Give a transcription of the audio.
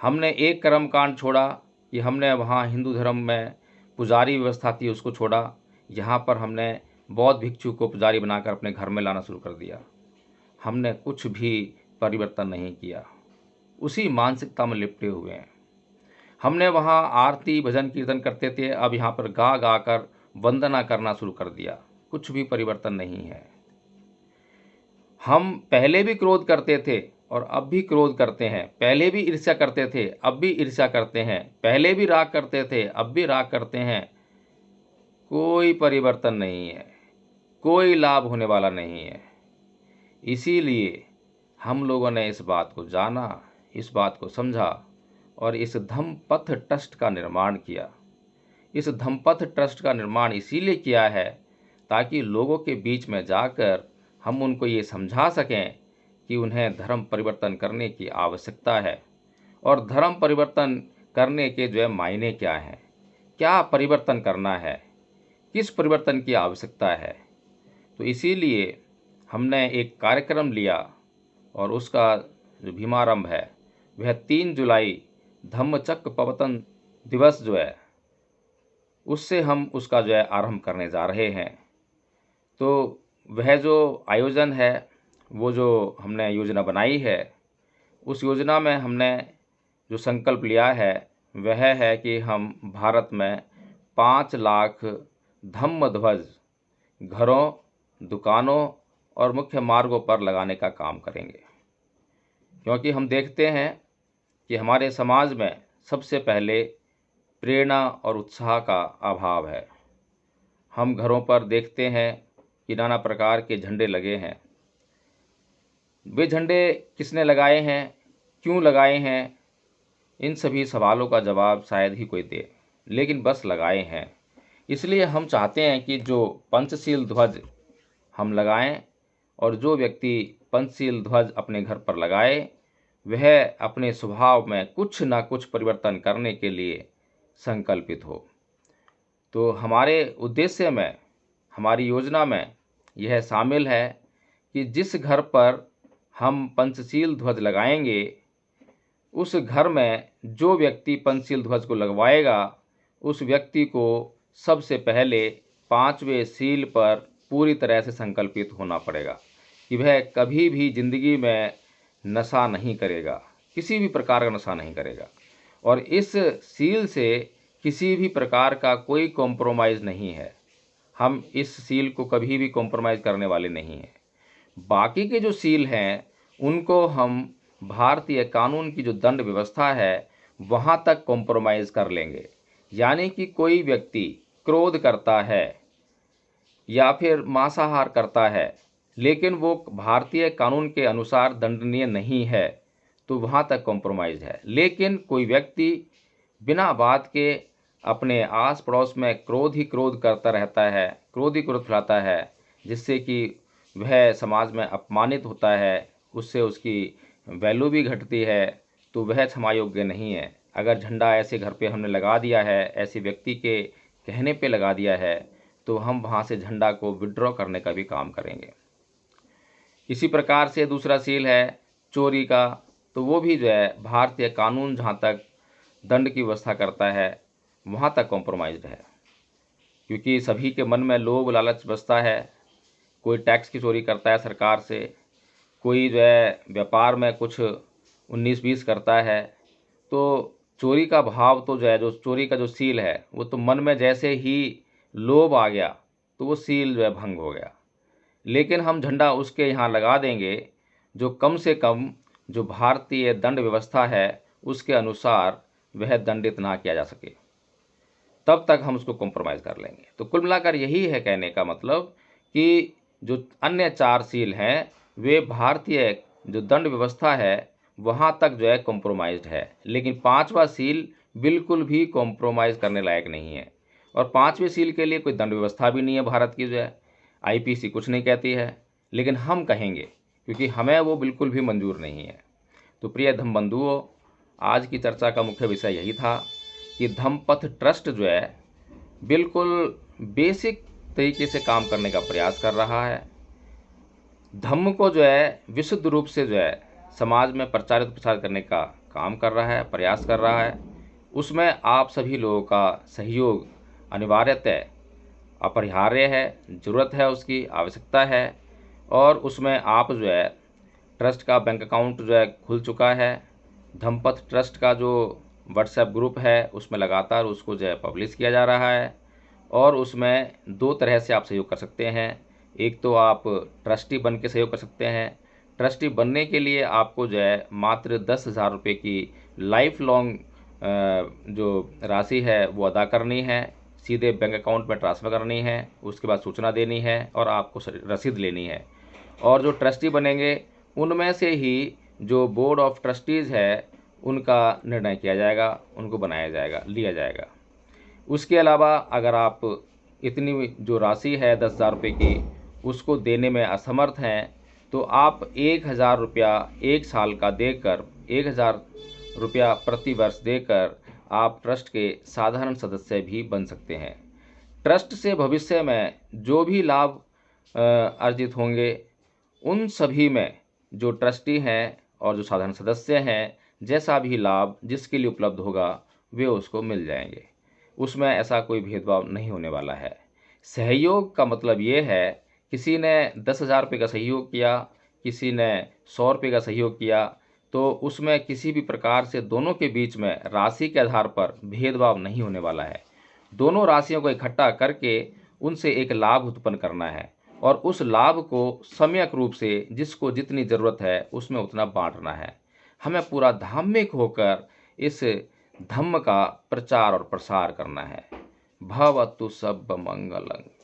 हमने एक कर्मकांड छोड़ा कि हमने वहाँ हिंदू धर्म में पुजारी व्यवस्था थी उसको छोड़ा, यहाँ पर हमने बौद्ध भिक्षु को पुजारी बनाकर अपने घर में लाना शुरू कर दिया। हमने कुछ भी परिवर्तन नहीं किया, उसी मानसिकता में लिपटे हुए हैं। हमने वहाँ आरती भजन कीर्तन करते थे, अब यहाँ पर गा गा कर वंदना करना शुरू कर दिया, कुछ भी परिवर्तन नहीं है। हम पहले भी क्रोध करते थे और अब भी क्रोध करते हैं, पहले भी ईर्ष्या करते थे अब भी ईर्ष्या करते हैं, पहले भी राग करते थे अब भी राग करते हैं। कोई परिवर्तन नहीं है, कोई लाभ होने वाला नहीं है। इसीलिए हम लोगों ने इस बात को जाना, इस बात को समझा और इस धम्मपथ ट्रस्ट का निर्माण किया। इस धम्मपथ ट्रस्ट का निर्माण इसीलिए किया है ताकि लोगों के बीच में जाकर हम उनको ये समझा सकें कि उन्हें धर्म परिवर्तन करने की आवश्यकता है और धर्म परिवर्तन करने के जो है मायने क्या हैं, क्या परिवर्तन करना है, किस परिवर्तन की आवश्यकता है। तो इसीलिए हमने एक कार्यक्रम लिया और उसका जो भीमारंभ है वह 3 जुलाई धम्मचक्र प्रवर्तन दिवस जो है उससे हम उसका जो है आरंभ करने जा रहे हैं। तो वह जो आयोजन है, वो जो हमने योजना बनाई है, उस योजना में हमने जो संकल्प लिया है वह है कि हम भारत में 5 लाख धम्म ध्वज घरों, दुकानों और मुख्य मार्गों पर लगाने का काम करेंगे। क्योंकि हम देखते हैं कि हमारे समाज में सबसे पहले प्रेरणा और उत्साह का अभाव है। हम घरों पर देखते हैं कि नाना प्रकार के झंडे लगे हैं। वे झंडे किसने लगाए हैं, क्यों लगाए हैं, इन सभी सवालों का जवाब शायद ही कोई दे, लेकिन बस लगाए हैं। इसलिए हम चाहते हैं कि जो पंचशील ध्वज हम लगाएं और जो व्यक्ति पंचशील ध्वज अपने घर पर लगाए वह अपने स्वभाव में कुछ ना कुछ परिवर्तन करने के लिए संकल्पित हो। तो हमारे उद्देश्य में, हमारी योजना में यह शामिल है कि जिस घर पर हम पंचशील ध्वज लगाएंगे उस घर में जो व्यक्ति पंचशील ध्वज को लगवाएगा उस व्यक्ति को सबसे पहले 5वें शील पर पूरी तरह से संकल्पित होना पड़ेगा कि वह कभी भी जिंदगी में नशा नहीं करेगा, किसी भी प्रकार का नशा नहीं करेगा और इस शील से किसी भी प्रकार का कोई कॉम्प्रोमाइज़ नहीं है। हम इस शील को कभी भी कॉम्प्रोमाइज़ करने वाले नहीं हैं। बाकी के जो शील हैं उनको हम भारतीय कानून की जो दंड व्यवस्था है वहाँ तक कॉम्प्रोमाइज़ कर लेंगे। यानी कि कोई व्यक्ति क्रोध करता है या फिर मांसाहार करता है लेकिन वो भारतीय कानून के अनुसार दंडनीय नहीं है तो वहाँ तक कॉम्प्रोमाइज़ है। लेकिन कोई व्यक्ति बिना बात के अपने आस पड़ोस में क्रोध ही क्रोध करता रहता है, क्रोध ही क्रोध फैलाता है, जिससे कि वह समाज में अपमानित होता है, उससे उसकी वैल्यू भी घटती है, तो वह क्षमा योग्य नहीं है। अगर झंडा ऐसे घर पे हमने लगा दिया है, ऐसे व्यक्ति के कहने पे लगा दिया है, तो हम वहाँ से झंडा को विड्रॉ करने का भी काम करेंगे। इसी प्रकार से दूसरा सील है चोरी का, तो वो भी जो है भारतीय कानून जहाँ तक दंड की व्यवस्था करता है वहाँ तक कॉम्प्रोमाइज़्ड है। क्योंकि सभी के मन में लोभ लालच बसता है, कोई टैक्स की चोरी करता है सरकार से, कोई जो है व्यापार में कुछ 19-20 करता है, तो चोरी का भाव तो जो है, जो चोरी का जो सील है वो तो मन में जैसे ही लोभ आ गया तो वो सील जो है भंग हो गया। लेकिन हम झंडा उसके यहाँ लगा देंगे जो कम से कम जो भारतीय दंड व्यवस्था है उसके अनुसार वह दंडित ना किया जा सके, तब तक हम उसको कॉम्प्रोमाइज़ कर लेंगे। तो कुल मिलाकर यही है कहने का मतलब कि जो अन्य 4 सील हैं वे भारतीय जो दंड व्यवस्था है वहाँ तक जो है कॉम्प्रोमाइज़्ड है, लेकिन 5वां सील बिल्कुल भी कॉम्प्रोमाइज़ करने लायक नहीं है। और 5वें सील के लिए कोई दंड व्यवस्था भी नहीं है भारत की, जो है आईपीसी कुछ नहीं कहती है, लेकिन हम कहेंगे क्योंकि हमें वो बिल्कुल भी मंजूर नहीं है। तो प्रिय धम्म बंधुओं, आज की चर्चा का मुख्य विषय यही था कि धम्मपथ ट्रस्ट जो है बिल्कुल बेसिक तरीके से काम करने का प्रयास कर रहा है। धम्म को जो है विशुद्ध रूप से जो है समाज में प्रचारित प्रसार करने का काम कर रहा है, प्रयास कर रहा है, उसमें आप सभी लोगों का सहयोग अनिवार्यतः अपरिहार्य है, ज़रूरत है, उसकी आवश्यकता है। और उसमें आप जो है ट्रस्ट का बैंक अकाउंट जो है खुल चुका है। धम्मपथ ट्रस्ट का जो व्हाट्सएप ग्रुप है उसमें लगातार उसको जो है पब्लिश किया जा रहा है। और उसमें 2 तरह से आप सहयोग कर सकते हैं। एक तो आप ट्रस्टी बन के सहयोग कर सकते हैं। ट्रस्टी बनने के लिए आपको जो है मात्र 10,000 रुपये की लाइफ लॉन्ग जो राशि है वो अदा करनी है, सीधे बैंक अकाउंट में ट्रांसफ़र करनी है, उसके बाद सूचना देनी है और आपको रसीद लेनी है। और जो ट्रस्टी बनेंगे उनमें से ही जो बोर्ड ऑफ ट्रस्टीज़ है उनका निर्णय किया जाएगा, उनको बनाया जाएगा, लिया जाएगा। उसके अलावा अगर आप इतनी जो राशि है 10,000 रुपये की उसको देने में असमर्थ हैं तो आप 1,000 रुपया 1 साल का देकर 1,000 रुपया प्रति वर्ष देकर आप ट्रस्ट के साधारण सदस्य भी बन सकते हैं। ट्रस्ट से भविष्य में जो भी लाभ अर्जित होंगे उन सभी में जो ट्रस्टी हैं और जो साधारण सदस्य हैं, जैसा भी लाभ जिसके लिए उपलब्ध होगा वे उसको मिल जाएंगे। उसमें ऐसा कोई भेदभाव नहीं होने वाला है। सहयोग का मतलब ये है, किसी ने 10,000 रुपये का सहयोग किया, किसी ने 100 रुपये का सहयोग किया, तो उसमें किसी भी प्रकार से दोनों के बीच में राशि के आधार पर भेदभाव नहीं होने वाला है। दोनों राशियों को इकट्ठा करके उनसे एक लाभ उत्पन्न करना है और उस लाभ को सम्यक रूप से जिसको जितनी ज़रूरत है उसमें उतना बांटना है। हमें पूरा धार्मिक होकर इस धम्म का प्रचार और प्रसार करना है। भवतु सब मंगलम्।